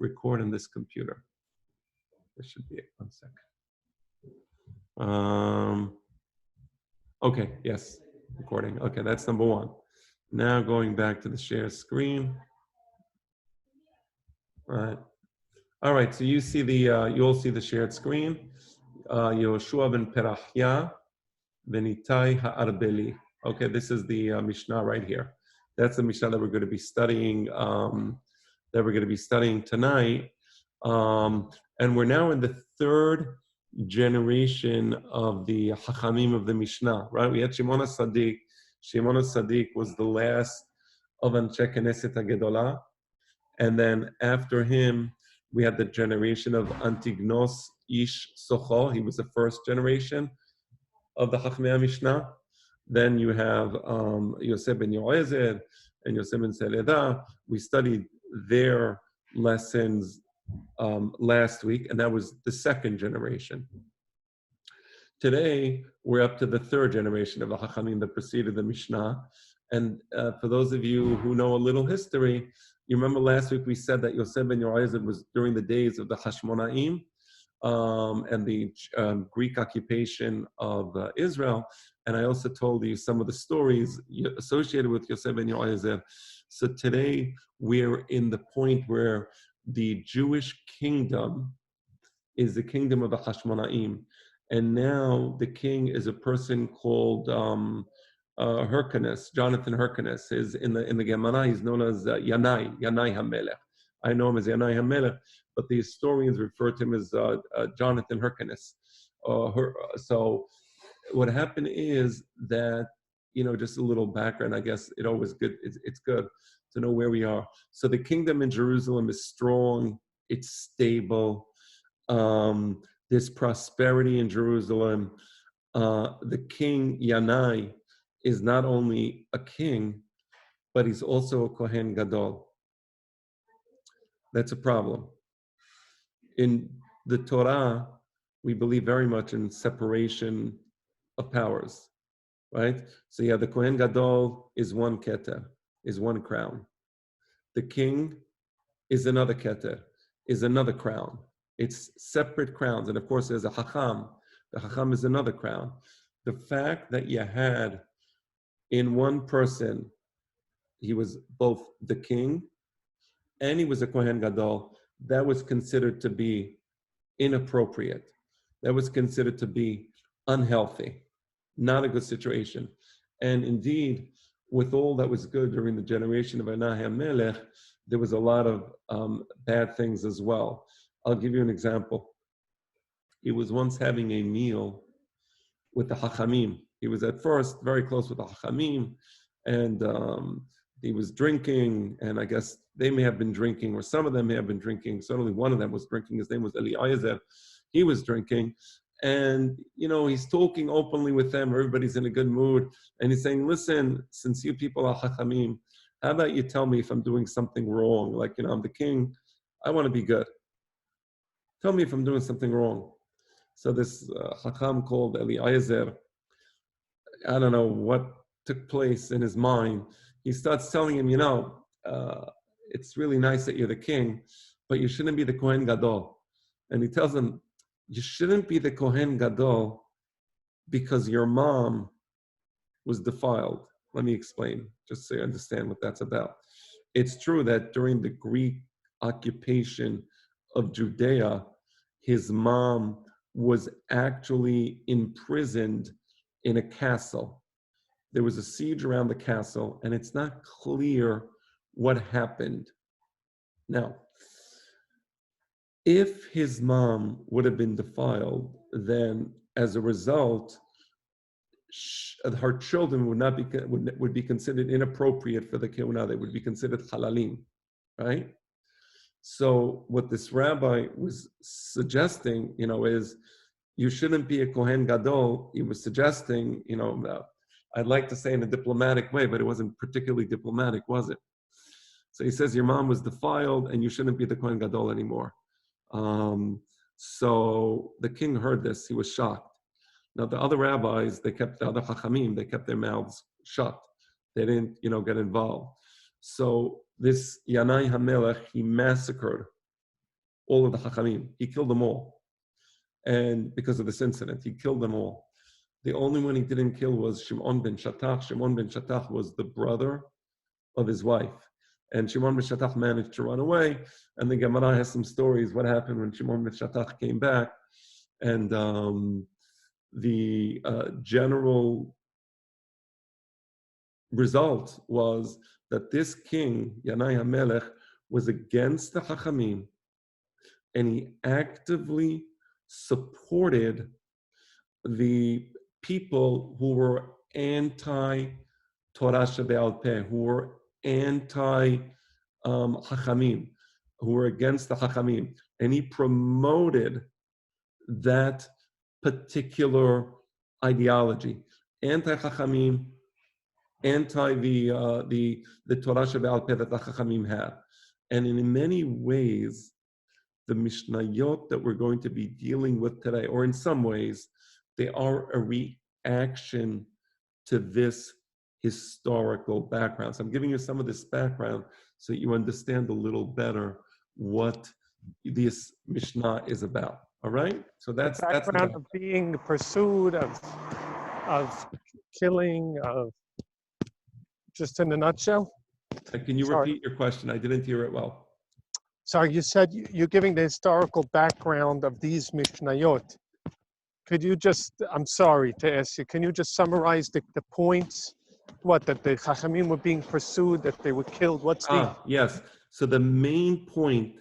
record in this computer. This should be it. 1 second. Okay, yes, recording. Okay, that's number one. Now going back to the share screen. All right, so you see you'll see the shared screen. Yehoshua ben Pirqe ben Ittai ha'arbeli. Okay, this is the Mishnah right here. That's the Mishnah that we're going to be studying. Tonight, and we're now in the third generation of the Hakhamim of the Mishnah. Right? We had Shimon HaTzadik. Shimon HaTzadik was the last of Anshe Knesset HaGedolah, and then after him we had the generation of Antignos Ish Socho. He was the first generation of the Hakhamim Mishnah. Then you have Yosef ben Yoezer and Yosef ben Seleda. We studied their lessons last week, and that was the second generation. Today, we're up to the third generation of the Hakhamim that preceded the Mishnah. And for those of you who know a little history, you remember last week we said that Yosef ben Yoezer was during the days of the Hashmonaim and the Greek occupation of Israel. And I also told you some of the stories associated with Yosef ben Yoezer. So today we're in the point where the Jewish kingdom is the kingdom of the Hashmonaim. And now the king is a person called Hyrcanus, Jonathan Hyrcanus. In the Gemara, he's known as Yanai HaMelech. I know him as Yanai HaMelech, but the historians refer to him as Jonathan Hyrcanus. So what happened is that, just a little background, I guess it's good to know where we are. So the kingdom in Jerusalem is strong, it's stable, there's prosperity in Jerusalem. The king Yanai is not only a king, but he's also a Kohen Gadol. That's a problem. In the Torah, we believe very much in separation of powers, right? So the Kohen Gadol is one keter, is one crown. The king is another keter, is another crown. It's separate crowns. And of course, there's a Hacham. The Hacham is another crown. The fact that you had in one person, he was both the king and he was a Kohen Gadol, that was considered to be inappropriate. That was considered to be unhealthy, not a good situation. And indeed, with all that was good during the generation of Yanai HaMelech, there was a lot of bad things as well. I'll give you an example. He was once having a meal with the Hakhamim. He was at first very close with the Hakhamim, and he was drinking, and I guess they may have been drinking, or some of them may have been drinking. Certainly one of them was drinking. His name was Eliezer. He was drinking, and he's talking openly with them. Everybody's in a good mood, and he's saying, listen, since you people are Hakhamim, how about you tell me if I'm doing something wrong? Like, I'm the king. I want to be good. Tell me if I'm doing something wrong. So this Hakam called Eliezer, I don't know what took place in his mind. He starts telling him, it's really nice that you're the king, but you shouldn't be the Kohen Gadol. And he tells him, you shouldn't be the Kohen Gadol because your mom was defiled. Let me explain, just so you understand what that's about. It's true that during the Greek occupation of Judea, his mom was actually imprisoned in a castle. There was a siege around the castle, and it's not clear what happened. Now, if his mom would have been defiled, then as a result, her children would be considered inappropriate for the kehuna. They would be considered halalim, right? So what this rabbi was suggesting, is you shouldn't be a Kohen Gadol. He was suggesting, I'd like to say in a diplomatic way, but it wasn't particularly diplomatic, was it? So he says your mom was defiled and you shouldn't be the Kohen Gadol anymore. So the king heard this. He was shocked. Now the other rabbis, the other Hakhamim, they kept their mouths shut. They didn't, get involved. So this Yanai HaMelech, he massacred all of the Hakhamim. He killed them all. And because of this incident, he killed them all. The only one he didn't kill was Shimon ben Shattach. Shimon ben Shattach was the brother of his wife. And Shimon ben Shattach managed to run away. And the Gemara has some stories what happened when Shimon ben Shattach came back. And the general result was that this king, Yanai HaMelech, was against the Hakhamim, and he actively supported the people who were anti-Torah Shebe'al Peh, who were anti-Hakhamim, who were against the Hakhamim. And he promoted that particular ideology, anti-Hakhamim, anti the Torah Shebe'al Peh that the Hakhamim had. And in many ways, the Mishnayot that we're going to be dealing with today, or in some ways, they are a reaction to this historical background. So I'm giving you some of this background so that you understand a little better what this Mishnah is about. All right? So that's the background of being pursued, of killing, of just in a nutshell. Can you repeat your question? I didn't hear it well. Sorry, you said you're giving the historical background of these Mishnayot. Could you just, I'm sorry to ask you, can you just summarize the points? What, that the Chachamim were being pursued, that they were killed? What's the... Yes. So the main point,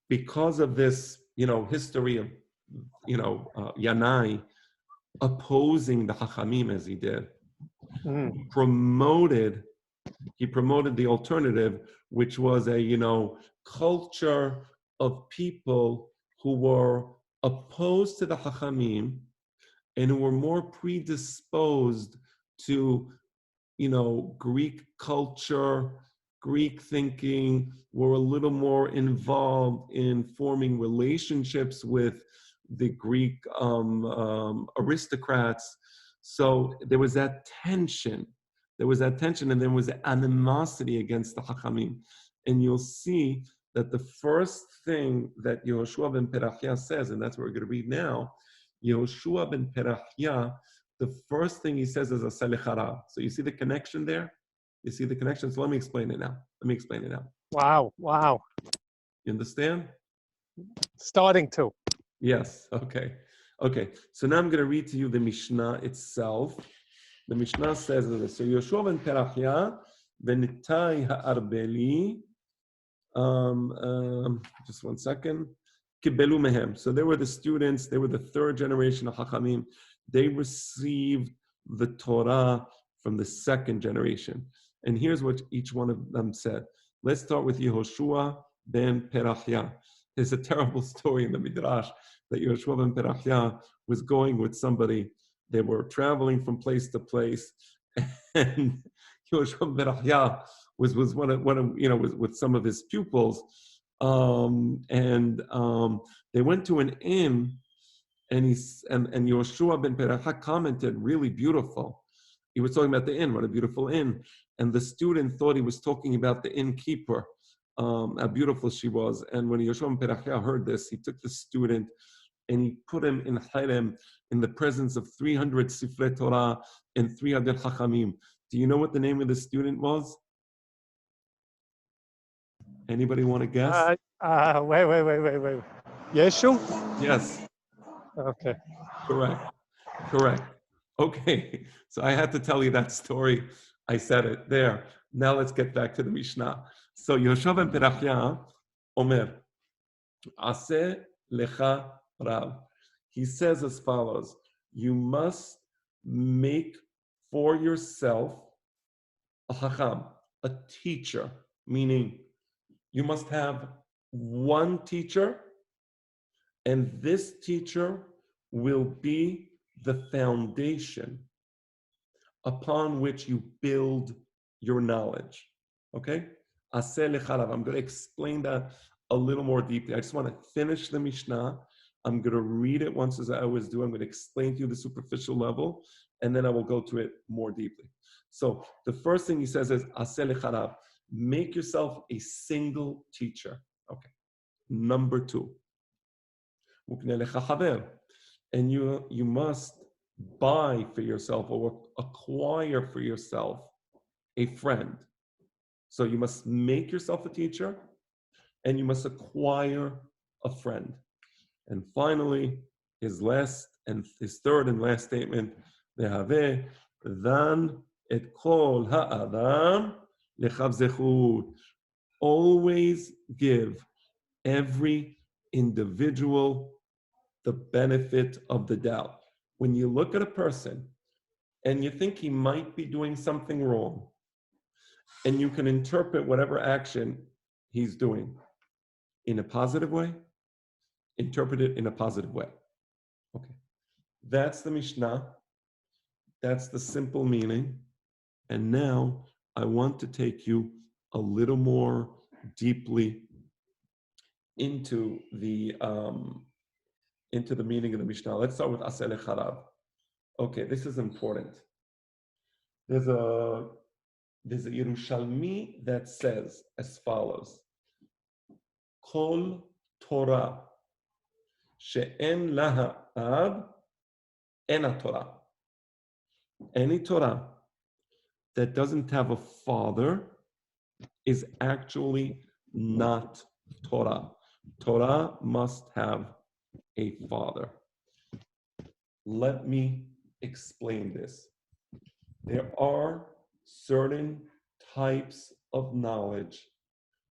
because of this, history of, Yanai opposing the Hakhamim as he did, he promoted the alternative, which was a, culture of people who were opposed to the Hakhamim and who were more predisposed to, Greek culture, Greek thinking, were a little more involved in forming relationships with the Greek aristocrats. So there was that tension. And there was animosity against the Hakhamim. And you'll see that the first thing that Yehoshua ben Pirqe says, and that's what we're going to read now, Yehoshua ben Pirqe, the first thing he says is Aseh lecharav. So you see the connection there? You see the connection? So let me explain it now. Wow. You understand? Starting to. Yes, okay. So now I'm going to read to you the Mishnah itself. The Mishnah says this. So Yehoshua ben Pirqe, v'nitai ha'arbeli, just one second. Kibelu mehem. So they were the students. They were the third generation of Hakhamim. They received the Torah from the second generation. And here's what each one of them said. Let's start with Yehoshua ben Pirqe. There's a terrible story in the Midrash that Yehoshua ben Pirqe was going with somebody. They were traveling from place to place, and Yehoshua ben Pirqe was one of was with some of his pupils, and they went to an inn, and Yehoshua ben Pirqe commented, really beautiful. He was talking about the inn, what a beautiful inn, and the student thought he was talking about the innkeeper, how beautiful she was. And when Yehoshua ben Pirqe heard this, he took the student and he put him in harem in the presence of 300 Sifrei Torah and 300 Hakhamim. Do you know what the name of the student was? Anybody want to guess? Wait. Yeshu? Yes. Okay. Correct. Okay. So I had to tell you that story. I said it there. Now let's get back to the Mishnah. So Yehoshua ben Pirqe Omer, Aseh lecha Rav. He says as follows: you must make for yourself a Hacham, a teacher, meaning you must have one teacher, and this teacher will be the foundation upon which you build your knowledge. Okay? Aseh lecha Rav. I'm going to explain that a little more deeply. I just want to finish the Mishnah. I'm going to read it once, as I always do. I'm going to explain to you the superficial level, and then I will go to it more deeply. So the first thing he says is, Aseh lecha Rav. Make yourself a single teacher. Okay. Number two, And you must buy for yourself or acquire for yourself a friend. So you must make yourself a teacher and you must acquire a friend. And finally, his third and last statement, Vehave dan et kol ha'adam lechav zechut. Always give every individual the benefit of the doubt. When you look at a person and you think he might be doing something wrong, and you can interpret whatever action he's doing in a positive way, interpret it in a positive way. Okay. That's the Mishnah. That's the simple meaning. And now I want to take you a little more deeply into the meaning of the Mishnah. Let's start with Asele Charav. Okay, this is important. There's a Yerushalmi that says as follows: Kol Torah she'en laha ab ena Torah. Any Torah that doesn't have a father is actually not Torah. Torah must have a father. Let me explain this. There are certain types of knowledge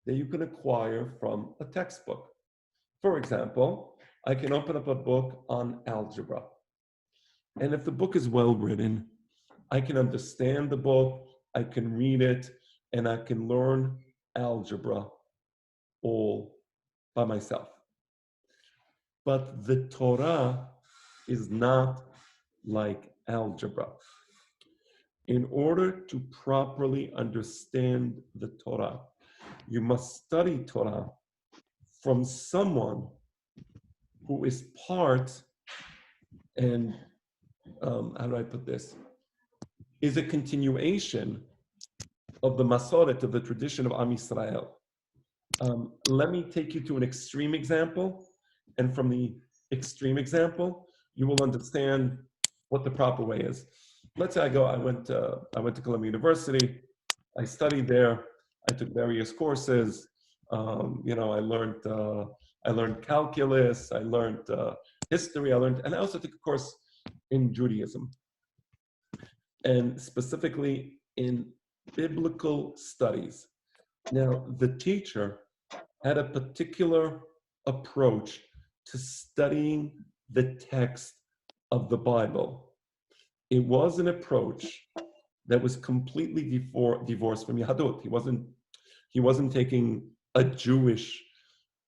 that you can acquire from a textbook. For example, I can open up a book on algebra. And if the book is well written, I can understand the book, I can read it, and I can learn algebra all by myself. But the Torah is not like algebra. In order to properly understand the Torah, you must study Torah from someone who is part, and how do I put this, is a continuation of the Masoret, of the tradition of Am Yisrael. Let me take you to an extreme example, and from the extreme example, you will understand what the proper way is. Let's say I went to Columbia University, I studied there, I took various courses, I learned calculus, I learned history, and I also took a course in Judaism, and specifically in biblical studies. Now, the teacher had a particular approach to studying the text of the Bible. It was an approach that was completely divorced from Yahadut. He wasn't taking a Jewish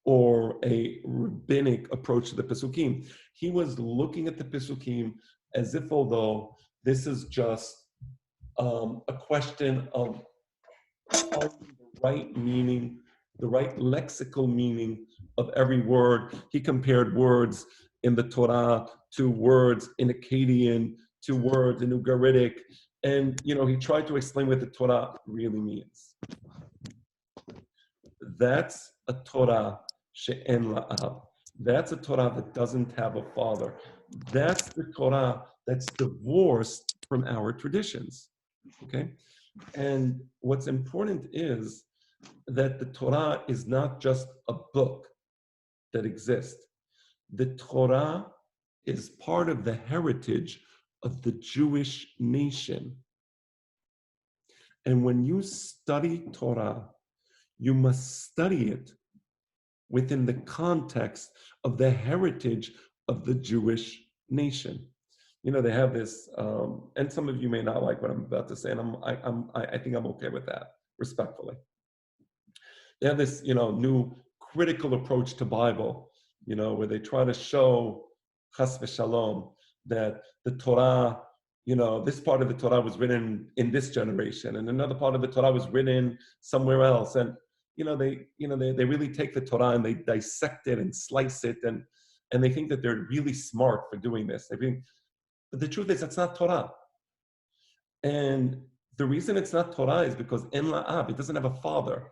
or a rabbinic approach to the Pesukim. He was looking at the Pesukim as if, although this is just a question of finding the right meaning, the right lexical meaning of every word. He compared words in the Torah to words in Akkadian, to words in Ugaritic, and he tried to explain what the Torah really means. That's a Torah she'en la'ab. That's a Torah that doesn't have a father. That's the Torah that's divorced from our traditions. Okay? And what's important is that the Torah is not just a book that exists. The Torah is part of the heritage of the Jewish nation. And when you study Torah, you must study it within the context of the heritage of the Jewish nation. They have this, and some of you may not like what I'm about to say, and I think I'm okay with that, respectfully. They have this, new critical approach to Bible, where they try to show, chas v'shalom, that the Torah, this part of the Torah was written in this generation, and another part of the Torah was written somewhere else, and they really take the Torah and they dissect it and slice it, and they think that they're really smart for doing this. But the truth is, that's not Torah. And the reason it's not Torah is because en la'ab, it doesn't have a father.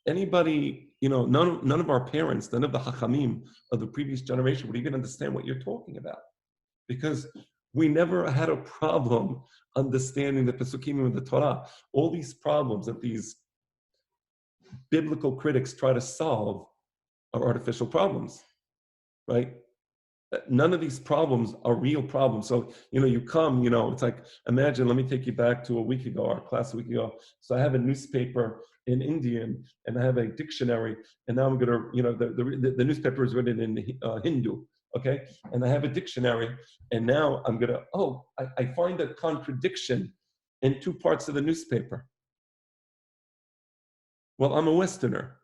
anybody, none of our parents, none of the Hakhamim of the previous generation would even understand what you're talking about. Because we never had a problem understanding the Pesukim of the Torah. All these problems that these biblical critics try to solve are artificial problems, right? None of these problems are real problems. So, you come, it's like, imagine, let me take you back to a week ago, our class a week ago. So I have a newspaper in Indian and I have a dictionary, and now I'm going to, the newspaper is written in Hindu, okay? And I have a dictionary, and now I'm going to, I find a contradiction in two parts of the newspaper. Well, I'm a Westerner.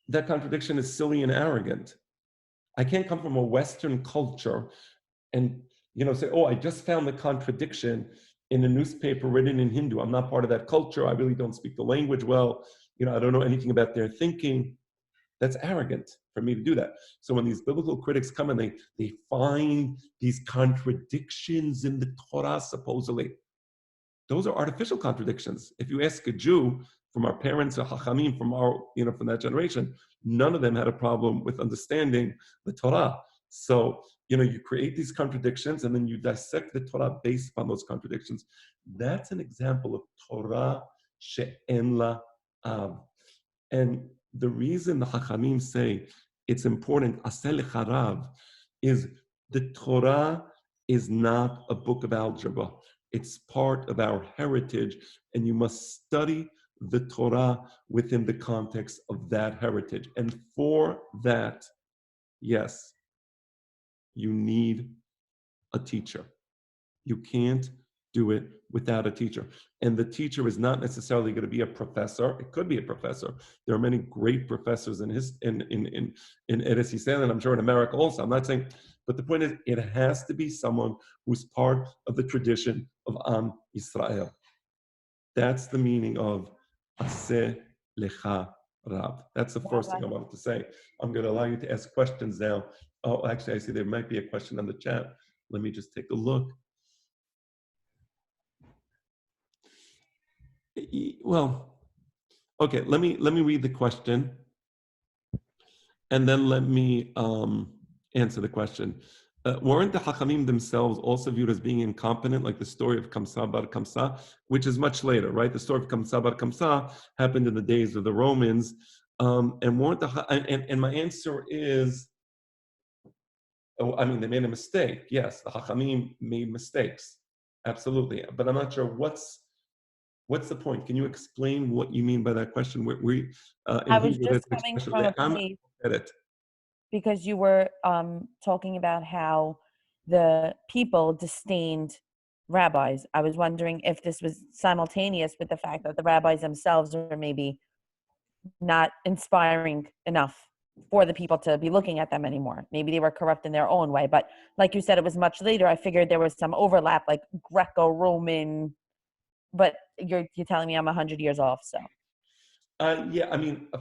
That contradiction is silly and arrogant. I can't come from a Western culture and say, I just found the contradiction in a newspaper written in Hindu. I'm not part of that culture. I really don't speak the language well. I don't know anything about their thinking. That's arrogant for me to do that. So when these biblical critics come and they find these contradictions in the Torah, supposedly, those are artificial contradictions. If you ask a Jew from our parents or Hakhamim from our, from that generation, none of them had a problem with understanding the Torah. So, you create these contradictions and then you dissect the Torah based upon those contradictions. That's an example of Torah she'en la av. And the reason the Hakhamim say it's important, aseh lecha rav, is the Torah is not a book of algebra. It's part of our heritage, and you must study the Torah within the context of that heritage. And for that, yes, you need a teacher. You can't do it without a teacher. And the teacher is not necessarily going to be a professor. It could be a professor. There are many great professors in Eretz Yisrael, and I'm sure in America also. I'm not saying, but the point is, it has to be someone who's part of the tradition of Am Yisrael. That's the meaning of Aseh Lecha Rav. That's the first thing I wanted to say. I'm going to allow you to ask questions now. Oh, actually, I see there might be a question on the chat. Let me just take a look. Well, okay, let me read the question, and then let me answer the question. Weren't the Hakhamim themselves also viewed as being incompetent, like the story of Kamsa bar Kamsa, which is much later, right? The story of Kamsa bar Kamsa happened in the days of the Romans, and weren't and my answer is, they made a mistake. Yes, the Hakhamim made mistakes, absolutely. But I'm not sure what's the point. Can you explain what you mean by that question? I was just coming from a place because you were talking about how the people disdained rabbis. I was wondering if this was simultaneous with the fact that the rabbis themselves are maybe not inspiring enough for the people to be looking at them anymore. Maybe they were corrupt in their own way. But like you said, it was much later. I figured there was some overlap, like Greco-Roman. But you're telling me I'm 100 years off, so.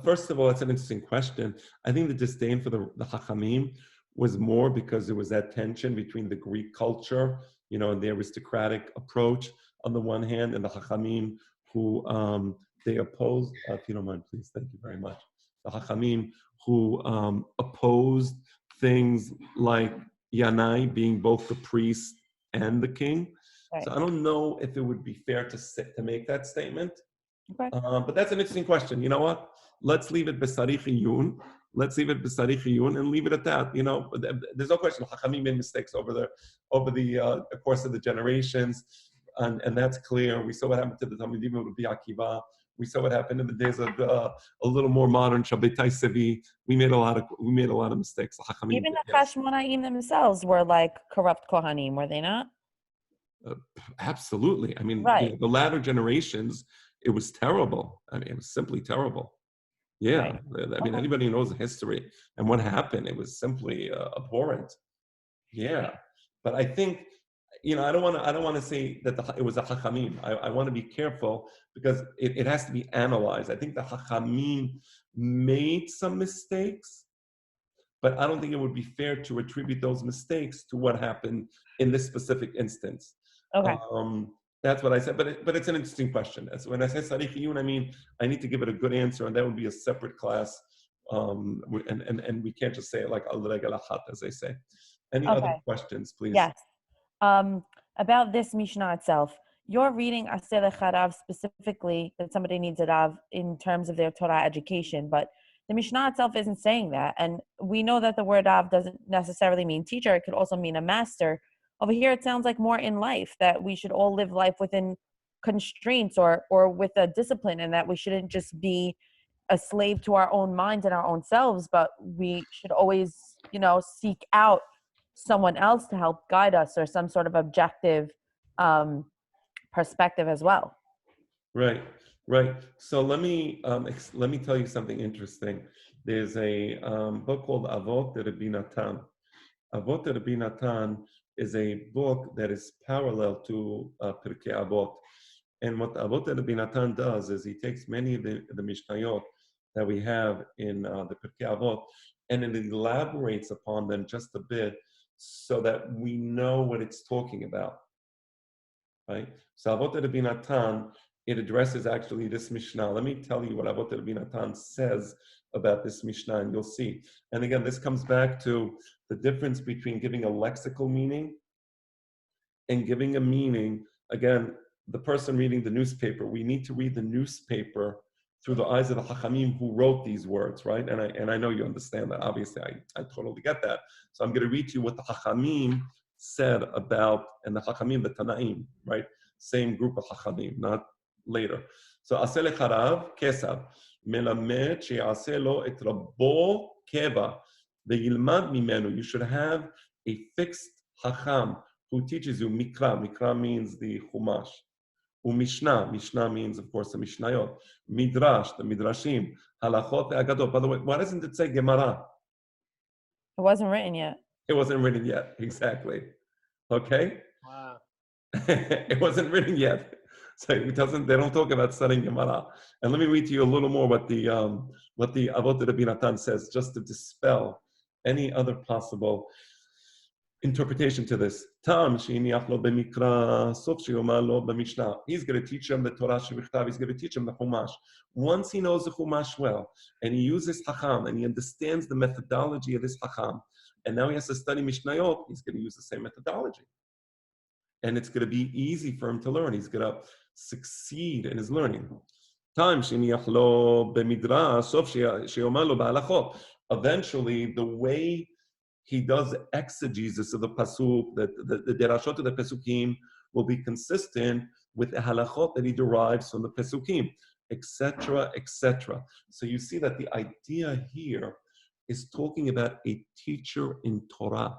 First of all, it's an interesting question. I think the disdain for the Hakhamim was more because there was that tension between the Greek culture, and the aristocratic approach on the one hand, and the Hakhamim who they opposed. If you don't mind, please, thank you very much. The Hakhamim who opposed things like Yanai being both the priest and the king. Right. So I don't know if it would be fair to make that statement. Okay. But that's an interesting question. You know what? Let's leave it b'sarich iyun. Let's leave it b'sarich iyun and leave it at that. There's no question. Hakhamim made mistakes over the course of the generations, and that's clear. We saw what happened to the Talmidim of Rabbi Akiva. We saw what happened in the days of a little more modern Shabbatai Sevi. We made a lot of mistakes. Even the Hashmonaim themselves were like corrupt Kohanim, were they not? Absolutely. Right. The latter generations, it was terrible. It was simply terrible. Yeah. Right. Anybody who knows the history and what happened, it was simply abhorrent. Yeah. But I think, I don't want to say that it was a Hakhamim. I want to be careful because it has to be analyzed. I think the Hakhamim made some mistakes, but I don't think it would be fair to attribute those mistakes to what happened in this specific instance. Okay. That's what I said, but it's an interesting question. As when I say Sarich Iyun, I mean I need to give it a good answer, and that would be a separate class. And we can't just say it like al-regel achat, as they say. Any other Okay. questions, please? Yes. About this Mishnah itself, you're reading Aseh Lecharav specifically that somebody needs a Rav in terms of their Torah education, but the Mishnah itself isn't saying that. And we know that the word Rav doesn't necessarily mean teacher. It could also mean a master. Over here, it sounds like more in life, that we should all live life within constraints or with a discipline, and that we shouldn't just be a slave to our own minds and our own selves, but we should always, seek out someone else to help guide us or some sort of objective perspective as well. Right. So let me tell you something interesting. There's a book called Abot de Rabbi Natan. Abot de Rabbi Natan is a book that is parallel to Pirqe Abot. And what Abot de Rabbi Natan does is he takes many of the Mishnayot that we have in the Pirqe Abot, and it elaborates upon them just a bit so that we know what it's talking about. Right? So Abot de Rabbi Natan, it addresses actually this Mishnah. Let me tell you what Abot de Rabbi Natan says about this Mishnah, and you'll see. And again, this comes back to the difference between giving a lexical meaning and giving a meaning. Again, the person reading the newspaper, we need to read the newspaper through the eyes of the Hakhamim who wrote these words, right? And I know you understand that. Obviously, I totally get that. So I'm going to read to you what the Hakhamim said about, and the Hakhamim, the Tanaim, right? Same group of Hakhamim, not later. So Aseh Lecharav Kesav, Melamed she'aseh lo et rabo keva, ve'yilmad mimenu. You should have a fixed Hacham who teaches you Mikra. Mikra means the Chumash. Mishnah means, of course, the Mishnayot. Midrash, the Midrashim. Halachot ve'agadot. By the way, why doesn't it say Gemara? It wasn't written yet. It wasn't written yet, exactly. Okay? Wow. It wasn't written yet. So they don't talk about studying Gemara. And let me read to you a little more what the Abot de Rabbi Natan says, just to dispel any other possible interpretation to this. He's going to teach him the Torah Shevichtav. He's going to teach him the Chumash. Once he knows the Chumash well, and he uses Hacham, and he understands the methodology of this Hacham, and now he has to study Mishnayot, he's going to use the same methodology. And it's going to be easy for him to learn. He's going to succeed in his learning. Eventually, the way he does exegesis of the pasuk, the derashot of the pesukim will be consistent with the halachot that he derives from the pesukim, etc., etc. So you see that the idea here is talking about a teacher in Torah.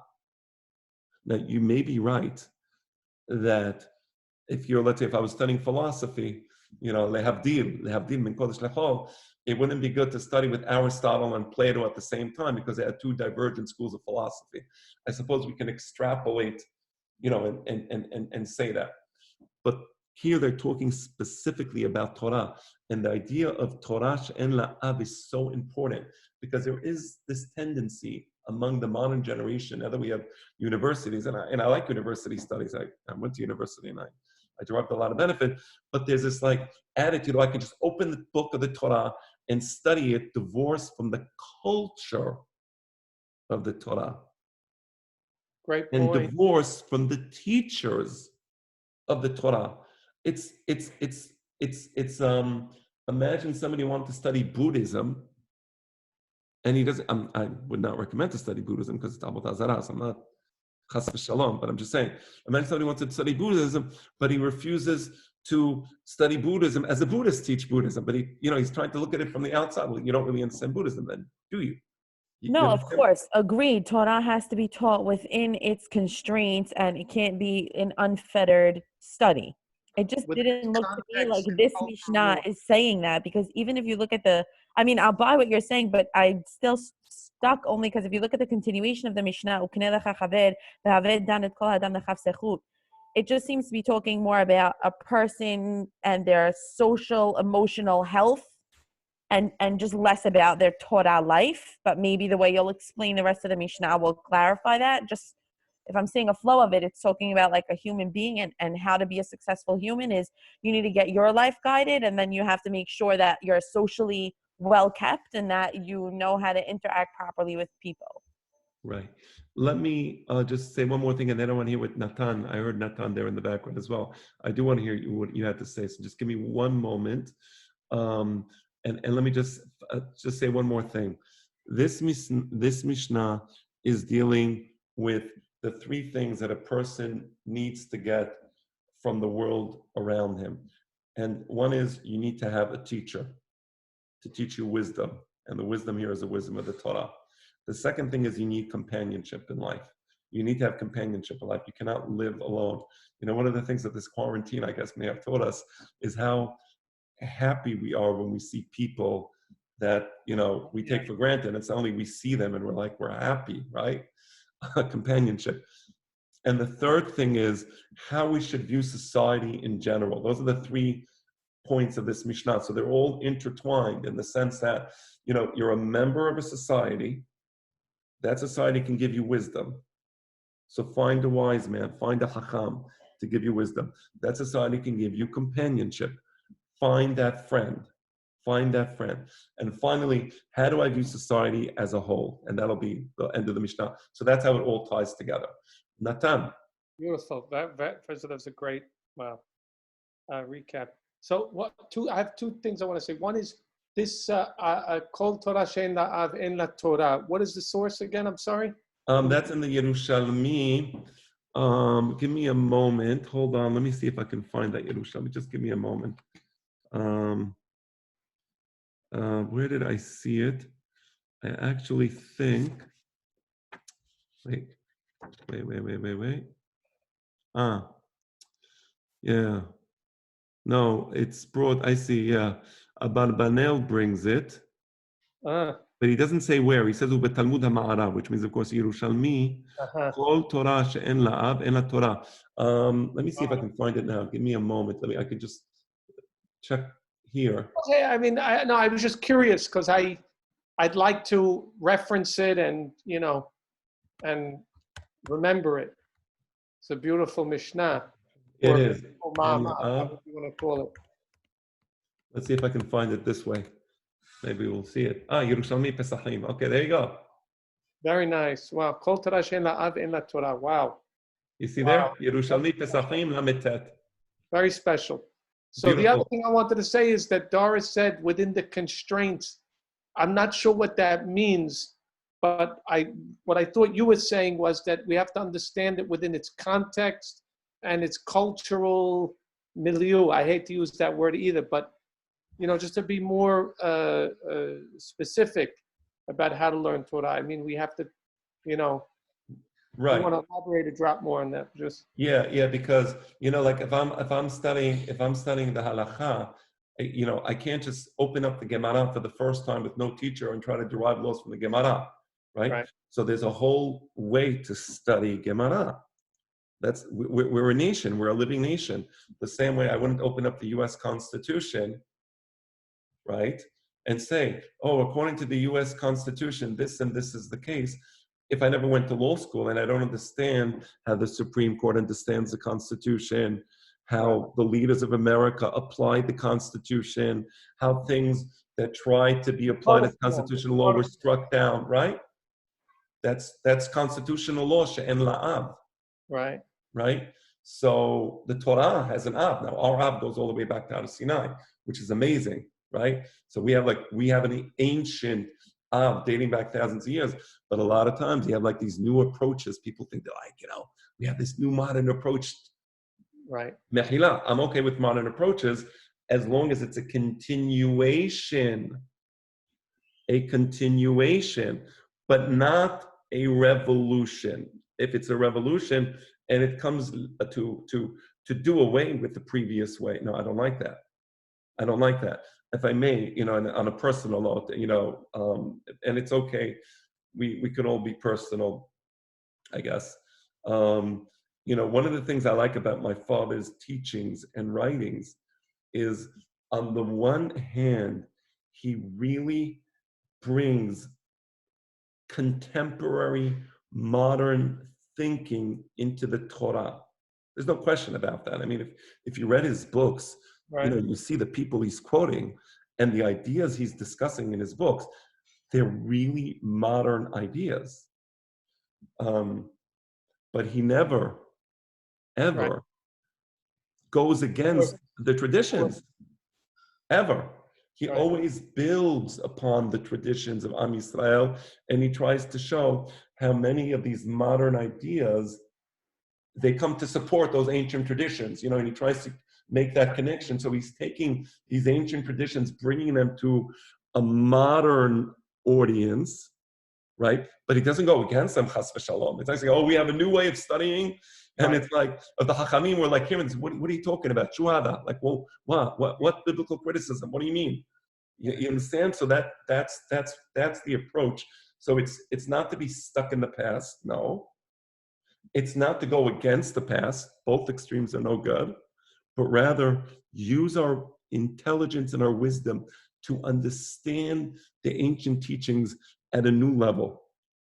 Now, you may be right that let's say if I was studying philosophy, lehavdil min kodesh lechol, it wouldn't be good to study with Aristotle and Plato at the same time because they had two divergent schools of philosophy. I suppose we can extrapolate, and say that. But here they're talking specifically about Torah. And the idea of Torah she'en la'av is so important because there is this tendency among the modern generation, now that we have universities, and I like university studies. I went to university and I derived a lot of benefit, but there's this attitude, I can just open the book of the Torah and study it divorced from the culture of the Torah. Great point. And divorced from the teachers of the Torah. It's imagine somebody wanted to study Buddhism, and he doesn't. I would not recommend to study Buddhism because it's Abot Hazaras. I'm not chas v'shalom, but I'm just saying. Imagine somebody wants to study Buddhism, but he refuses to study Buddhism as the Buddhists teach Buddhism. But he's trying to look at it from the outside. Well, you don't really understand Buddhism, then, do you? No, of course, agreed. Torah has to be taught within its constraints, and it can't be an unfettered study. It just didn't look to me like this Mishnah is saying that, because even if you look at I'll buy what you're saying, but I'm still stuck only because if you look at the continuation of the Mishnah, it just seems to be talking more about a person and their social, emotional health, and just less about their Torah life. But maybe the way you'll explain the rest of the Mishnah will clarify that. Just if I'm seeing a flow of it, it's talking about like a human being and how to be a successful human is you need to get your life guided, and then you have to make sure that you're socially well kept and that you know how to interact properly with people. Right. Let me just say one more thing, and then I want to hear what Natan. I heard Natan there in the background as well. I do want to hear what you had to say. So just give me one moment, and let me just say one more thing. This Mishnah is dealing with the three things that a person needs to get from the world around him, and one is you need to have a teacher to teach you wisdom, and the wisdom here is the wisdom of the Torah. The second thing is you need companionship in life. You need to have companionship in life. You cannot live alone. You know, one of the things that this quarantine, I guess, may have taught us is how happy we are when we see people that, you know, we take for granted. It's only we see them and we're like, we're happy, right? Companionship. And the third thing is how we should view society in general. Those are the 3 points of this Mishnah. So they're all intertwined in the sense that, you know, you're a member of a society. That society can give you wisdom. So find a wise man, find a Hacham to give you wisdom. That society can give you companionship. Find that friend. Find that friend. And finally, how do I view society as a whole? And that'll be the end of the Mishnah. So that's how it all ties together. Natan. Beautiful. First of all, that's a great recap. So I have 2 things I want to say. One is this Kol Torah she'en la'av en la Torah. What is the source again? I'm sorry. That's in the Yerushalmi. Give me a moment. Hold on. Let me see if I can find that Yerushalmi. Just give me a moment. Where did I see it? I actually think. Wait. Yeah. No, it's brought. I see. Yeah. Abarbanel brings it. But he doesn't say where. He says Talmud HaMa'arav, which means, of course, Yerushalmi. Kol Torah she'en la'av en la Torah. Let me see if I can find it now. Give me a moment. I could just check here. Okay, I mean, I was just curious because I'd like to reference it and, you know, and remember it. It's a beautiful Mishnah. It is. What you want to call it. Let's see if I can find it this way. Maybe we'll see it. Yerushalmi Pesachim. Okay, there you go. Very nice. Wow. Kol Torah she'en la'av en la Torah. Wow. You see there? Yerushalmi Pesachim Lametet. Very special. So Beautiful. The other thing I wanted to say is that Doris said within the constraints, I'm not sure what that means, but what I thought you were saying was that we have to understand it within its context and its cultural milieu. I hate to use that word either, but you know, just to be more specific about how to learn Torah. I mean, we have to, you know, right. I want to elaborate a drop more on that. Just yeah, because you know, like if I'm studying the halacha, you know, I can't just open up the Gemara for the first time with no teacher and try to derive laws from the Gemara, right? So there's a whole way to study Gemara. We're a nation, we're a living nation. The same way I wouldn't open up the U.S. Constitution, right, and say, oh, according to the U.S. Constitution, this and this is the case. If I never went to law school and I don't understand how the Supreme Court understands the Constitution, how the leaders of America applied the Constitution, how things that tried to be applied as constitutional law were struck down, right? That's constitutional law, she'en la'av. Right? So the Torah has an Av. Now our Av goes all the way back down to Sinai, which is amazing, right? So we have an ancient Av dating back thousands of years, but a lot of times you have like these new approaches. People think they're like, you know, we have this new modern approach. Right. Mechila, I'm okay with modern approaches as long as it's a continuation, but not a revolution. If it's a revolution and it comes to do away with the previous way, no, I don't like that. If I may, you know, on a personal note, you know, and it's okay, we can all be personal, I guess. You know, one of the things I like about my father's teachings and writings is, on the one hand, he really brings contemporary, modern thinking into the Torah. There's no question about that. I mean, if you read his books, Right. you see the people he's quoting and the ideas he's discussing in his books, they're really modern ideas. But he never, ever goes against the traditions, ever. He always builds upon the traditions of Am Yisrael, and he tries to show how many of these modern ideas, they come to support those ancient traditions, and he tries to make that connection. So he's taking these ancient traditions, bringing them to a modern audience, right? But he doesn't go against them, chas v'shalom. It's not saying, we have a new way of studying, and it's like, of the Hakhamim, we're like, what are you talking about? Shuhada. Like, well, what biblical criticism? What do you mean? You understand? So that's the approach. So it's not to be stuck in the past, no. It's not to go against the past. Both extremes are no good, but rather use our intelligence and our wisdom to understand the ancient teachings at a new level,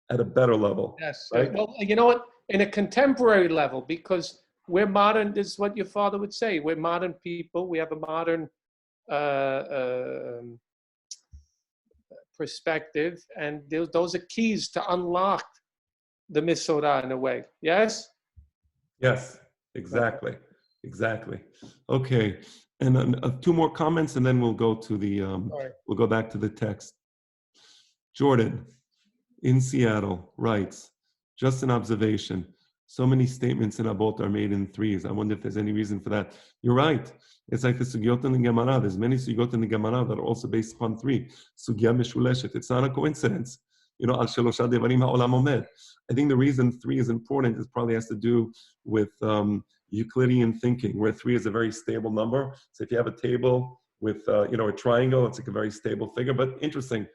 at a better level. Yes. Right? Well, you know what? In a contemporary level, because we're modern, this is what your father would say. We're modern people. We have a modern perspective, and those are keys to unlock the Misorah in a way. Yes? Yes, exactly. Okay, and two more comments, and then we'll go to the we'll go back to the text. Jordan in Seattle writes, just an observation. So many statements in Abot are made in threes. I wonder if there's any reason for that. You're right. It's like the Sugyot in the Gemara. There's many Sugyot in the Gemara that are also based upon three. Sugya Meshuleshet. It's not a coincidence. Al Shelosha Devarim HaOlam Omed. I think the reason three is important is probably has to do with Euclidean thinking, where three is a very stable number. So if you have a table with a triangle, it's like a very stable figure. But interesting,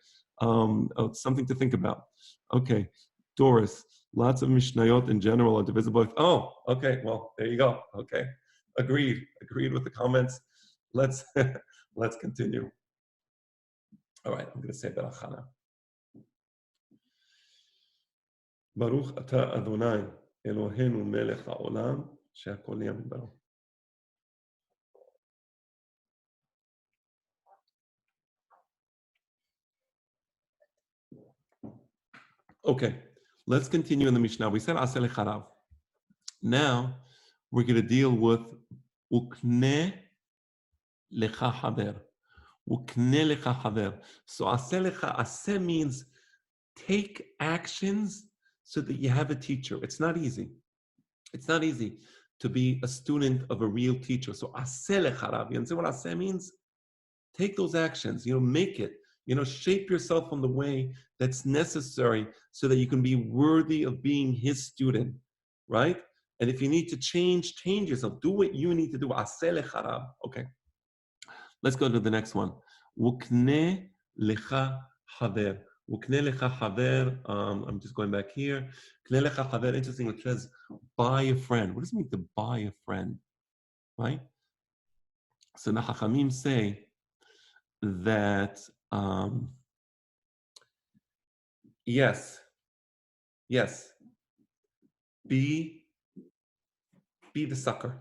it's something to think about. Okay, Doris. Lots of Mishnayot in general are divisible. Oh, okay. Well, there you go. Okay, agreed with the comments. Let's continue. All right, I'm going to say Barachana. Baruch Ata Adonai Eloheinu Melech HaOlam she'akol nהיה מדברו. Okay. Let's continue in the Mishnah. We said Aseh Lecharav. Now we're going to deal with Ukne Lecha Haver. Ukne Lecha Haver. So Aseh Lecha, Aseh means take actions so that you have a teacher. It's not easy. It's not easy to be a student of a real teacher. So Aseh Lecharav. You understand what Aseh means? Take those actions. Make it. Shape yourself in the way that's necessary so that you can be worthy of being his student, right? And if you need to change yourself. Do what you need to do. Aseh lecharav. Okay. Let's go to the next one. Ukne lecha haver. Ukne lecha haver. I'm just going back here. Ukne lecha haver. Interesting. It says buy a friend. What does it mean to buy a friend? Right? So the Hakhamim say that yes, be the sucker.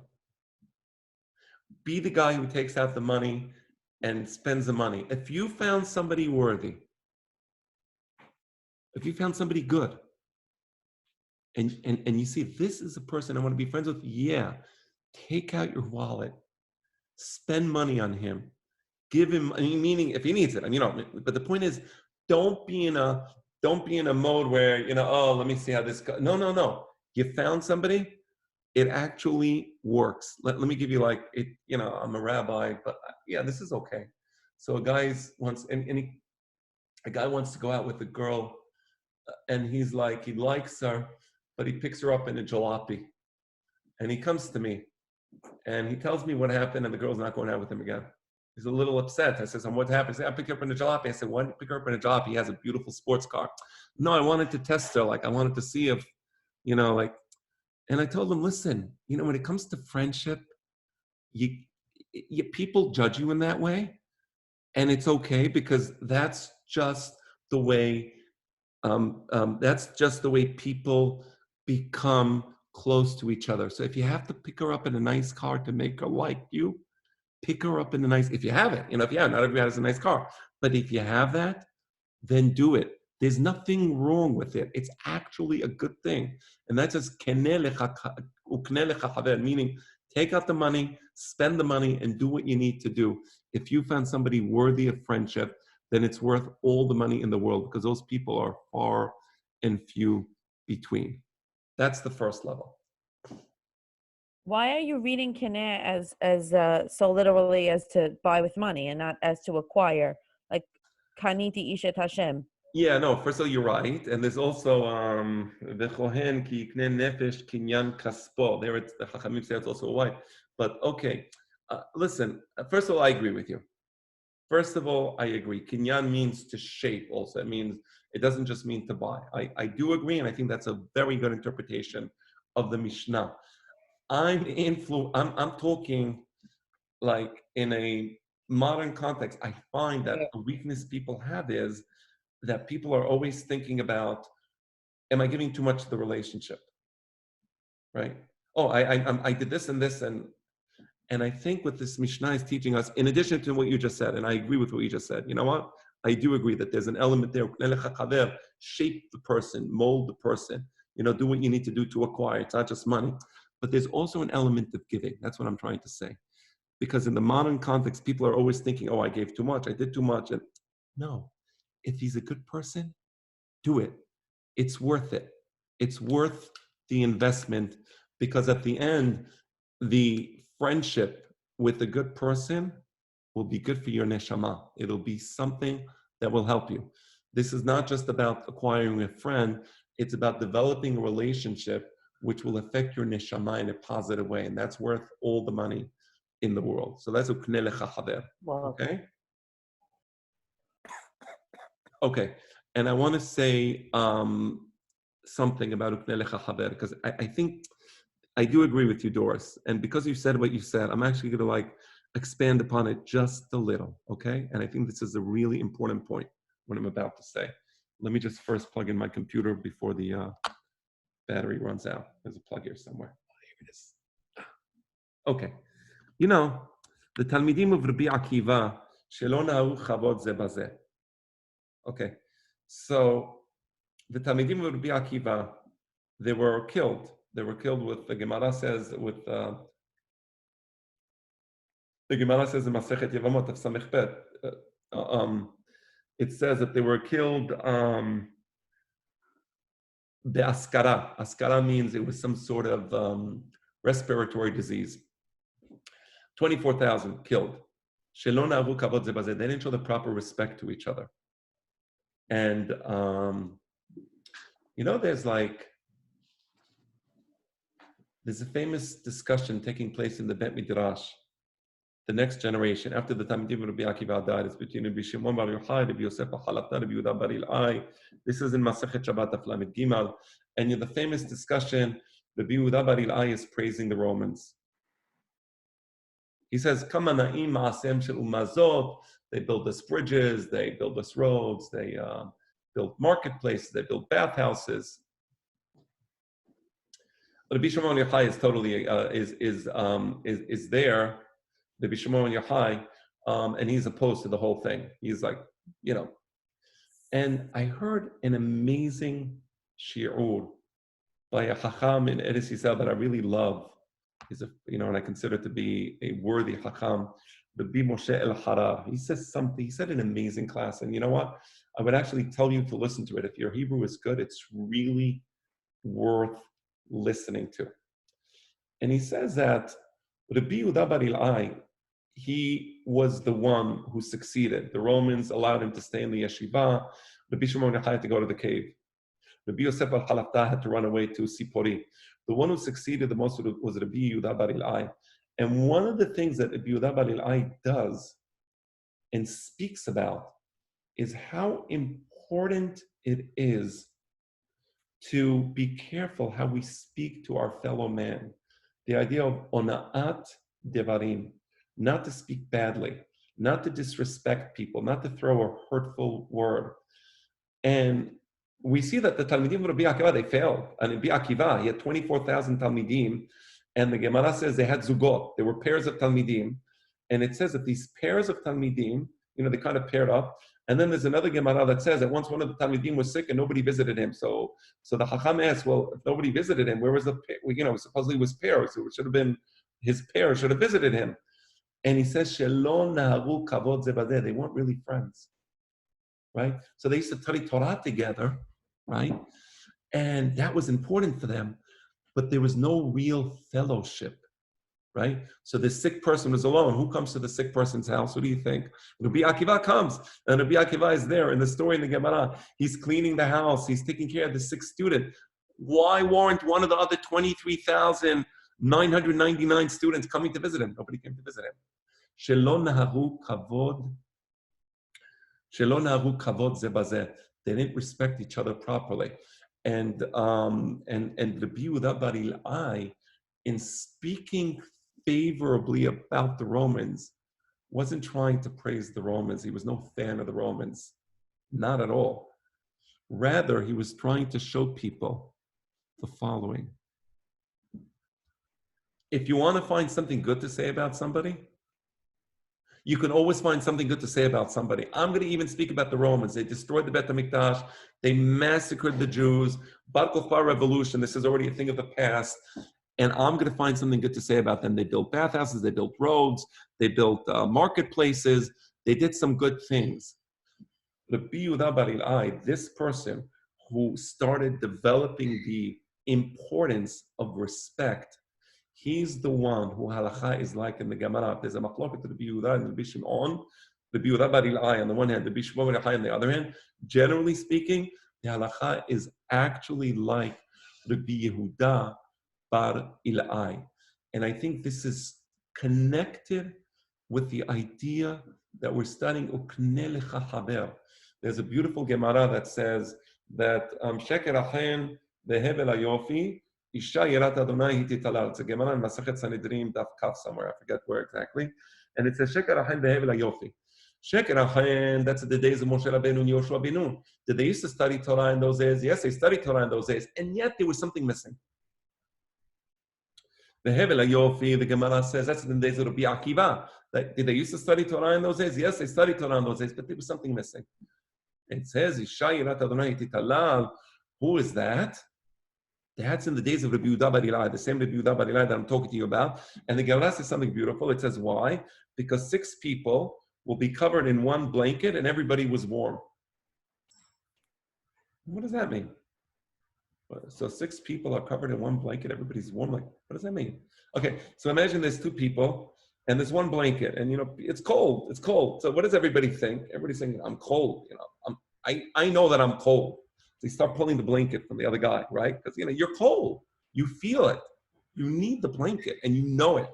Be the guy who takes out the money and spends the money. If you found somebody worthy, if you found somebody good, and you see this is a person I want to be friends with, take out your wallet, spend money on him. Give him, meaning if he needs it, but the point is, don't be in a mode where, let me see how this goes. No. You found somebody, it actually works. Let me give you I'm a rabbi, but this is okay. So a guy wants to go out with a girl, and he's like, he likes her, but he picks her up in a jalopy. And he comes to me, and he tells me what happened, and the girl's not going out with him again. He's a little upset. I said, what happened? He said, I picked her up in a jalopy. I said, why did you pick her up in a jalopy? He has a beautiful sports car. No, I wanted to test her. I wanted to see if, and I told him, listen, when it comes to friendship, people judge you in that way. And it's okay because that's just the way, people become close to each other. So if you have to pick her up in a nice car to make her like you, pick her up in a nice, if you have it, if you have, not everybody has a nice car, but if you have that, then do it. There's nothing wrong with it. It's actually a good thing. And that says, meaning take out the money, spend the money, and do what you need to do. If you found somebody worthy of friendship, then it's worth all the money in the world, because those people are far and few between. That's the first level. Why are you reading kineh as so literally as to buy with money and not as to acquire? Like kaniti ishet Hashem. Yeah, no, first of all, you're right. And there's also v'chohen ki yikneh nefesh kinyan kaspo. There it's the Hakhamim say it's also a wife. But okay, listen, first of all, I agree with you. First of all, I agree. Kinyan means to shape also. It means, it doesn't just mean to buy. I do agree, and I think that's a very good interpretation of the Mishnah. I'm talking like in a modern context. I find that the weakness people have is that people are always thinking about, am I giving too much to the relationship? Right? Oh, I did this and this, and I think what this Mishnah is teaching us, in addition to what you just said, and I agree with what you just said, you know what? I do agree that there's an element there, shape the person, mold the person, do what you need to do to acquire. It's not just money. But there's also an element of giving. That's what I'm trying to say. Because in the modern context, people are always thinking, oh, I gave too much, I did too much. And no, if he's a good person, do it. It's worth it. It's worth the investment, because at the end, the friendship with a good person will be good for your neshama. It'll be something that will help you. This is not just about acquiring a friend. It's about developing a relationship which will affect your neshama in a positive way. And that's worth all the money in the world. So that's ukneh lecha haver. Okay? Okay. And I want to say something about ukneh lecha haver, because I think I do agree with you, Doris. And because you said what you said, I'm actually going to expand upon it just a little, okay? And I think this is a really important point, what I'm about to say. Let me just first plug in my computer before the battery runs out. There's a plug here somewhere. Oh, here it is. Okay. The Talmidim of Rabbi Akiva, shelo nahu chavod ze bazeh. Okay. So the Talmidim of Rabbi Akiva, they were killed. They were killed with, the Gemara says, the Gemara says in Masechet Yevamot of Samech Bet, it says that they were killed the askara. Askara means it was some sort of respiratory disease. 24,000 killed. Shelo nahu kavod ze bazeh. They didn't show the proper respect to each other. And there's a famous discussion taking place in the Bet Midrash. The next generation, after the Talmidim of Rabbi Akiva died, is between Rabbi Shimon bar Yochai, Rabbi Yosef bar Chalafta, Rabbi Yehuda bar Ilai. This is in Masechet Shabbat Daf Lamed Gimel. And in the famous discussion, Rabbi Yehuda bar Ilai is praising the Romans. He says, Kama na'im ma'asem shel umazot. They build us bridges, they build us roads, they build marketplaces, they build bathhouses. Rabbi Shimon Yochai is totally is there. Rabbi Shimon Yochai, and he's opposed to the whole thing. He's like, And I heard an amazing shi'ur by a Hacham in Eretz Yisrael that I really love. He's and I consider to be a worthy Hacham, Rabbi Moshe El Harar. He says something. He said an amazing class, and you know what? I would actually tell you to listen to it. If your Hebrew is good, it's really worth listening to. And he says that Rabbi Yehuda bar Ilai, he was the one who succeeded. The Romans allowed him to stay in the yeshiva. Rabbi Shimon Yochai had to go to the cave. Rabbi Yosef bar Chalafta had to run away to Sipori. The one who succeeded the most was Rabbi Yehuda bar Ilai. And one of the things that Rabbi Yehuda bar Ilai does and speaks about is how important it is to be careful how we speak to our fellow man. The idea of ona'at devarim, not to speak badly, not to disrespect people, not to throw a hurtful word. And we see that the Talmidim of Rabbi Akiva, they failed. And Rabbi Akiva, he had 24,000 Talmidim, and the Gemara says they had zugot. They were pairs of Talmidim, and it says that these pairs of Talmidim, they kind of paired up. And then there's another Gemara that says that once one of the Talmidim was sick and nobody visited him. So the Hakhamim asked, well, if nobody visited him, where was the, supposedly it was pairs, so it should have been his pair should have visited him. And he says, Shelo naharu kavod ze bazeh. They weren't really friends, right? So they used to study Torah together, right? And that was important for them, but there was no real fellowship, right? So the sick person was alone. Who comes to the sick person's house? Who do you think? Rabbi Akiva comes, and Rabbi Akiva is there in the story in the Gemara. He's cleaning the house. He's taking care of the sick student. Why weren't one of the other 23,999 students coming to visit him? Nobody came to visit him. Shelo naharu kavod ze bazeh. They didn't respect each other properly. And Rabbi Yehuda bar Ilai, in speaking favorably about the Romans, wasn't trying to praise the Romans. He was no fan of the Romans, not at all. Rather, he was trying to show people the following. If you want to find something good to say about somebody, you can always find something good to say about somebody. I'm going to even speak about the Romans. They destroyed the Beit HaMikdash. They massacred the Jews. Bar Kokhba revolution. This is already a thing of the past. And I'm going to find something good to say about them. They built bathhouses. They built roads. They built marketplaces. They did some good things. Rabbi Yehuda bar Ilai, this person who started developing the importance of respect, he's the one who halacha is like in the Gemara. There's a machloket to Rabbi Yehuda and Rabbi Shimon. Rabbi Yehuda bar Ilai on the one hand, Rabbi Shimon bar Yochai on the other hand. Generally speaking, the halacha is actually like Rabbi Yehuda bar Ilai. And I think this is connected with the idea that we're studying ukne lecha haber. There's a beautiful Gemara that says that sheker achen vehevel hayofi isha yirat Adonai hititalal. It's a Gemara in Masachet Sanhedrin daf kaf somewhere. I forget where exactly. And it says sheker achen vehevel hayofi. Sheker achen, that's the days of Moshe Rabbeinu and Yoshua ben Nun. Did they used to study Torah in those days? Yes, they studied Torah in those days. And yet there was something missing. The Hevel HaYofi, the Gemara says, that's in the days of Rabbi Akiva. Did they used to study Torah in those days? Yes, they studied Torah in those days, but there was something missing. It says, Isha Yirat Adonai Titalal. Who is that? That's in the days of Rabbi Yehuda bar Ilai, the same Rabbi Yehuda bar Ilai that I'm talking to you about. And the Gemara says something beautiful. It says, why? Because 6 people will be covered in one blanket and everybody was warm. What does that mean? So 6 people are covered in one blanket, everybody's warm. Like, what does that mean? Okay, so imagine there's 2 people and there's one blanket, and it's cold. It's cold. So what does everybody think? Everybody's saying, I'm cold. I know that I'm cold. So you start pulling the blanket from the other guy, right? Because you're cold. You feel it. You need the blanket, and you know it.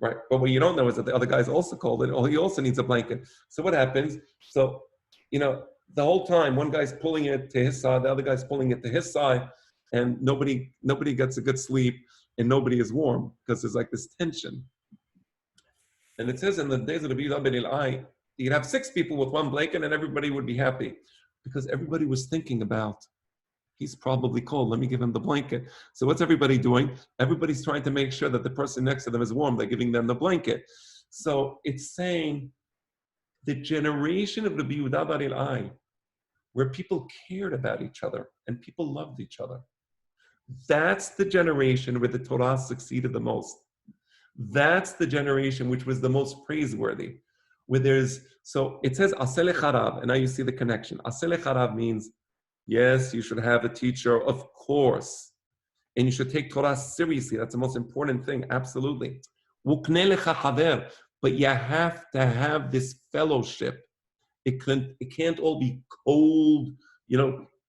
Right? But what you don't know is that the other guy's also cold, and he also needs a blanket. So what happens? So, the whole time, one guy's pulling it to his side, the other guy's pulling it to his side, and nobody gets a good sleep, and nobody is warm because there's like this tension. And it says in the days of the Rabbi Yehuda bar Ilai, you'd have 6 people with one blanket, and everybody would be happy because everybody was thinking about, he's probably cold. Let me give him the blanket. So what's everybody doing? Everybody's trying to make sure that the person next to them is warm. They're giving them the blanket. So it's saying, the generation of Rabbi Yehuda bar Ilai, where people cared about each other and people loved each other. That's the generation where the Torah succeeded the most. That's the generation which was the most praiseworthy. So it says Asele Charav, and now you see the connection. Asele Charav means, yes, you should have a teacher, of course. And you should take Torah seriously. That's the most important thing, absolutely. Ukne lecha haver. But you have to have this fellowship. It can't all be cold,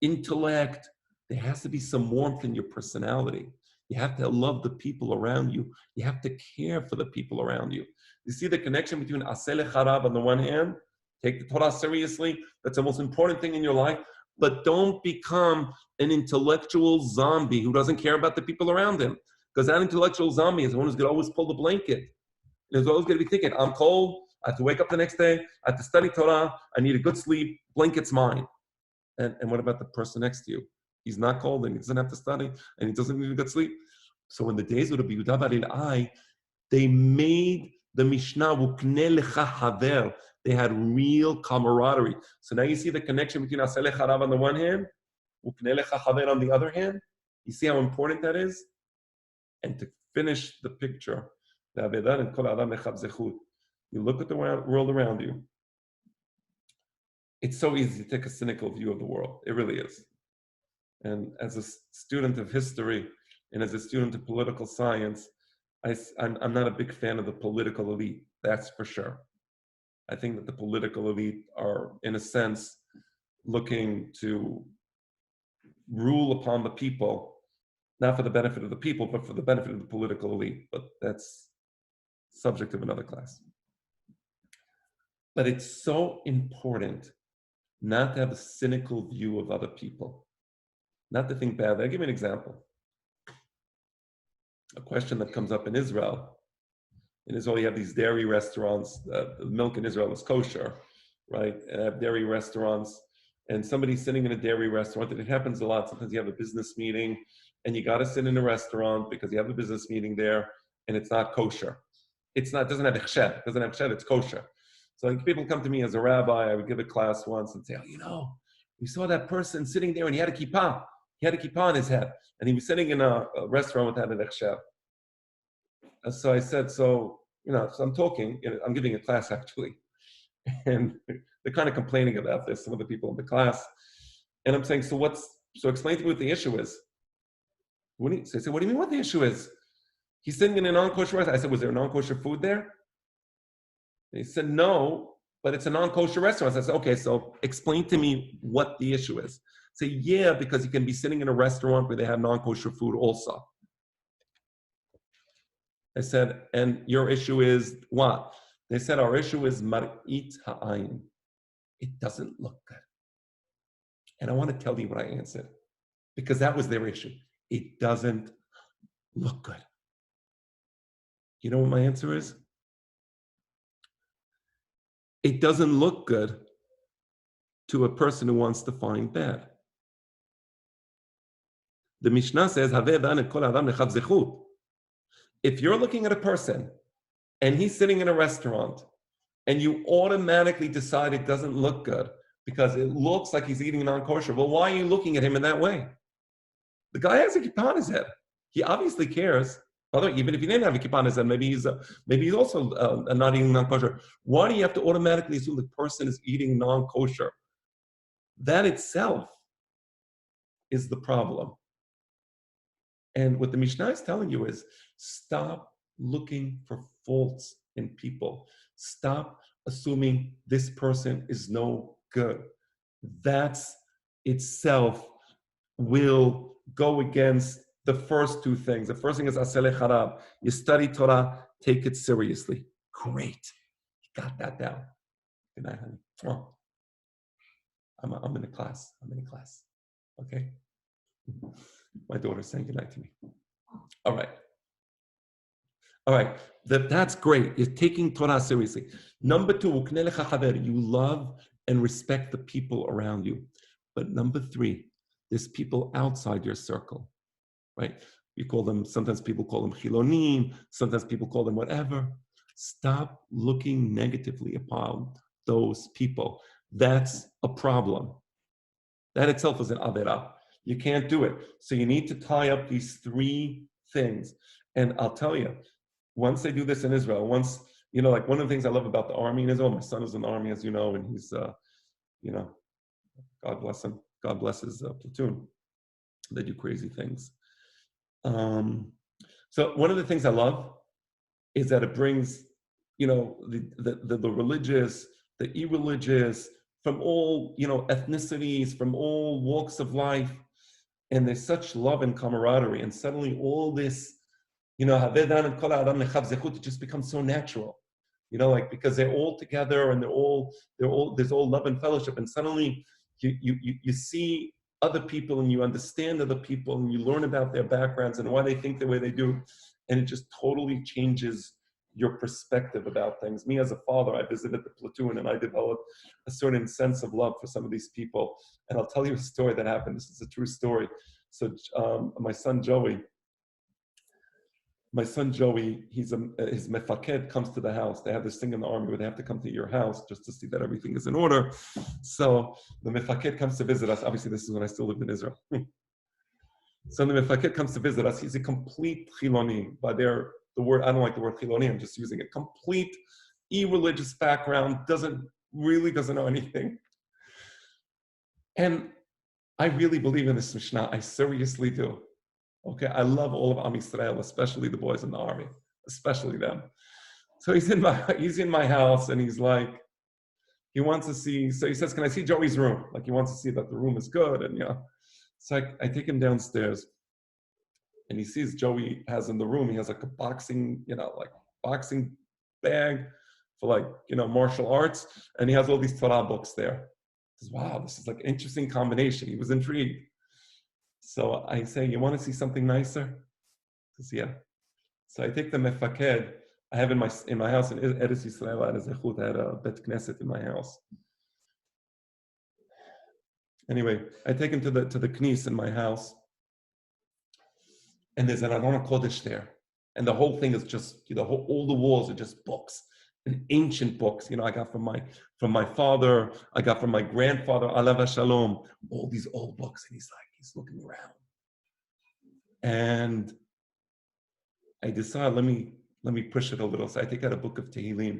intellect. There has to be some warmth in your personality. You have to love the people around you. You have to care for the people around you. You see the connection between Asele Charab on the one hand, take the Torah seriously. That's the most important thing in your life. But don't become an intellectual zombie who doesn't care about the people around him. Because that intellectual zombie is the one who's going to always pull the blanket. There's always going to be thinking, I'm cold, I have to wake up the next day, I have to study Torah, I need a good sleep, blanket's mine. And what about the person next to you? He's not cold and he doesn't have to study and he doesn't even get sleep. So in the days of the Yehuda bar Ilai, they made the Mishnah Ukne lecha haver. They had real camaraderie. So now you see the connection between Aseh lecha Rav on the one hand, Ukne lecha haver on the other hand. You see how important that is? And to finish the picture, you look at the world around you. It's so easy to take a cynical view of the world. It really is. And as a student of history and as a student of political science, I'm not a big fan of the political elite, that's for sure. I think that the political elite are, in a sense, looking to rule upon the people, not for the benefit of the people, but for the benefit of the political elite. But that's subject of another class. But it's so important not to have a cynical view of other people, not to think badly. I'll give you an example. A question that comes up in Israel. In Israel, you have these dairy restaurants. The milk in Israel is kosher, right? And have dairy restaurants. And somebody's sitting in a dairy restaurant, and it happens a lot. Sometimes you have a business meeting, and you got to sit in a restaurant because you have a business meeting there, and it's not kosher. It doesn't have hechsher. It doesn't have hechsher, it's kosher. So like, people come to me as a rabbi, I would give a class once and say, oh, we saw that person sitting there and he had a kippah. He had a kippah on his head. And he was sitting in a restaurant without an hechsher. And so I said, so I'm talking, I'm giving a class actually. And they're kind of complaining about this, some of the people in the class. And I'm saying, so explain to me what the issue is. So I said, what do you mean what the issue is? He's sitting in a non-kosher restaurant. I said, was there non-kosher food there? And he said, no, but it's a non-kosher restaurant. So I said, okay, so explain to me what the issue is. Say, yeah, because you can be sitting in a restaurant where they have non-kosher food also. I said, and your issue is what? They said, our issue is mar'it ha'ayin. It doesn't look good. And I want to tell you what I answered, because that was their issue. It doesn't look good. You know what my answer is? It doesn't look good to a person who wants to find bad. The Mishnah says, if you're looking at a person and he's sitting in a restaurant and you automatically decide it doesn't look good because it looks like he's eating non-kosher, well, why are you looking at him in that way? The guy has a kippah on his head. He obviously cares. Although even if he didn't have a kippah on his head, maybe he's also not eating non-kosher. Why do you have to automatically assume the person is eating non-kosher? That itself is the problem. And what the Mishnah is telling you is, stop looking for faults in people. Stop assuming this person is no good. That's itself will go against the first two things. The first thing is Aseh lecha Rav. You study Torah, take it seriously. Great. You got that down. Good night, honey. Oh, I'm in a class. Okay? My daughter's saying good night to me. All right. That's great. You're taking Torah seriously. Number two, you love and respect the people around you. But number three, there's people outside your circle, right? Sometimes people call them chilonim, sometimes people call them whatever. Stop looking negatively upon those people. That's a problem. That itself is an averah. You can't do it. So you need to tie up these three things. And I'll tell you, once they do this in Israel, like one of the things I love about the army in Israel, my son is in the army, as you know, and he's, God bless him. God bless his platoon. They do crazy things. So one of the things I love is that it brings, the religious, the irreligious, from all, ethnicities, from all walks of life, and there's such love and camaraderie, and suddenly all this, it just becomes so natural, because they're all together and there's all love and fellowship, and suddenly you see other people and you understand other people and you learn about their backgrounds and why they think the way they do, and it just totally changes your perspective about things. Me as a father, I visited the platoon and I developed a certain sense of love for some of these people. And I'll tell you a story that happened. This is a true story. So my son Joey, his mefaked comes to the house. They have this thing in the army where they have to come to your house just to see that everything is in order. So the mefaked comes to visit us. Obviously, this is when I still lived in Israel. So the mefaked comes to visit us. He's a complete chiloni. By the word, I don't like the word chiloni. I'm just using it. Complete irreligious background. Doesn't know anything. And I really believe in this Mishnah. I seriously do. Okay, I love all of Am Yisrael, especially the boys in the army, especially them. So he's in my house, and he's like, he wants to see. So he says, "Can I see Joey's room?" Like he wants to see that the room is good, and So I take him downstairs, and he sees Joey has in the room. He has like a boxing, boxing bag for martial arts, and he has all these Torah books there. He says, "Wow, this is like an interesting combination." He was intrigued. So I say, "You want to see something nicer?" He says, "Yeah." So I take the mefaked. I have in my house in Eretz Yisrael, I had a bet knesset in my house. Anyway, I take him to the knis in my house, and there's an Aron Kodesh there, and the whole thing is just all the walls are just books, and ancient books. I got from my father, I got from my grandfather, Alav Shalom, all these old books, and he's looking around. And I decide, let me push it a little. So I take out a book of Tehillim.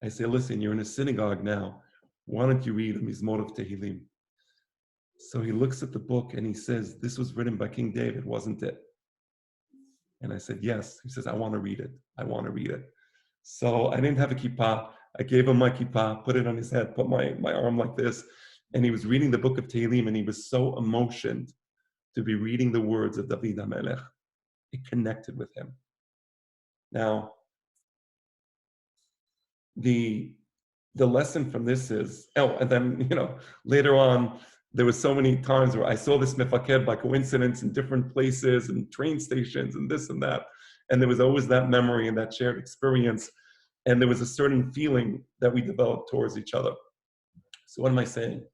I say, "Listen, you're in a synagogue now. Why don't you read a Mizmor of Tehillim?" So he looks at the book and he says, "This was written by King David, wasn't it?" And I said, "Yes." He says, "I want to read it. I want to read it." So I didn't have a kippah. I gave him my kippah, put it on his head, put my arm like this. And he was reading the book of Tehillim, and he was so emotioned to be reading the words of David HaMelech. It connected with him. Now, the lesson from this is, and then, later on, there was so many times where I saw this mefaked by coincidence in different places and train stations and this and that. And there was always that memory and that shared experience. And there was a certain feeling that we developed towards each other. So what am I saying?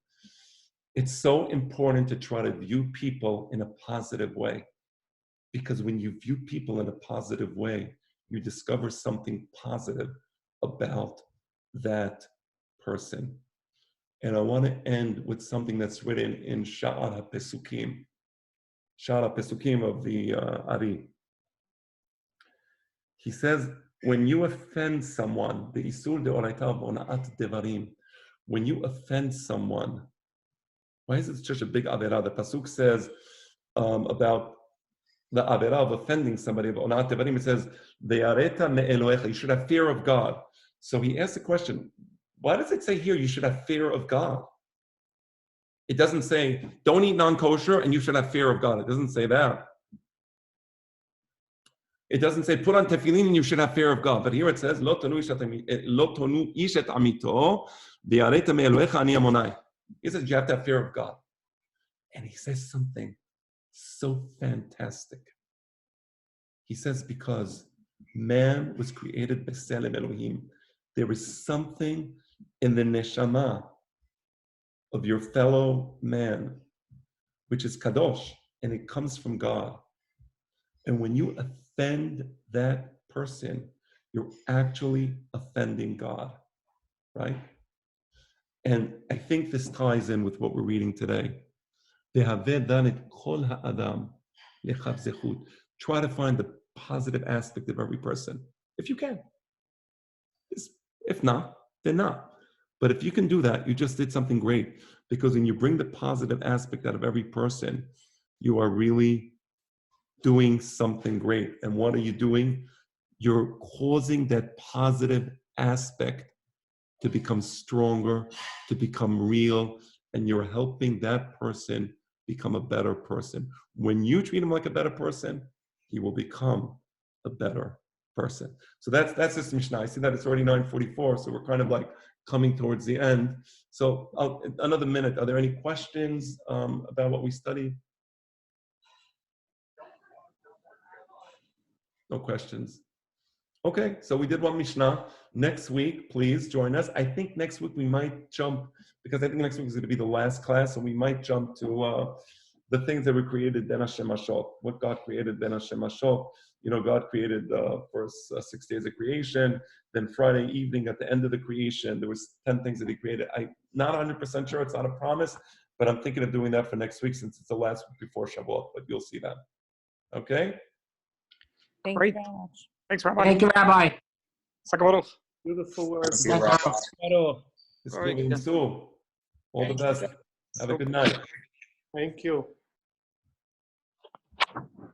It's so important to try to view people in a positive way. Because when you view people in a positive way, you discover something positive about that person. And I want to end with something that's written in Sha'ar HaPesukim. Sha'ar HaPesukim of the Ari. He says, when you offend someone, the Isur de'oraita v'ona'at devarim, when you offend someone, why is it such a big averah? The Pasuk says about the averah of offending somebody, v'ona'at devarim, it says, ve'areta me'elohecha, you should have fear of God. So he asks the question, why does it say here you should have fear of God? It doesn't say, don't eat non-kosher and you should have fear of God. It doesn't say that. It doesn't say, put on tefillin and you should have fear of God. But here it says, lo tonu ish et amito, v'yareta me'elohecha ani amonai. He says, you have to have fear of God. And he says something so fantastic. He says, because man was created b'selem Elohim. There is something in the neshama of your fellow man, which is kadosh, and it comes from God. And when you offend that person, you're actually offending God, right? And I think this ties in with what we're reading today. Try to find the positive aspect of every person, if you can. If not, then not. But if you can do that, you just did something great. Because when you bring the positive aspect out of every person, you are really doing something great. And what are you doing? You're causing that positive aspect to become stronger, to become real, and you're helping that person become a better person. When you treat him like a better person, he will become a better person. So that's this Mishnah. I see that it's already 9:44, so we're kind of like coming towards the end. So another minute. Are there any questions about what we studied? No questions. Okay, so we did one Mishnah. Next week, please join us. I think next week we might jump, because I think next week is going to be the last class, so we might jump to the things that were created Ben Hashem Hashot, what God created Ben Hashem Hashot. You know, God created the first 6 days of creation. Then Friday evening at the end of the creation, there was 10 things that he created. I'm not 100% sure, it's not a promise, but I'm thinking of doing that for next week since it's the last week before Shavuot, but you'll see that. Okay? Thank Great. you very much. Thanks, Rabbi. Thank you, Rabbi. Sakavaruch. Beautiful work. Thank you, Rabbi. It's Very going good. so. All the best. Have a good night. Thank you.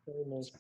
Very nice.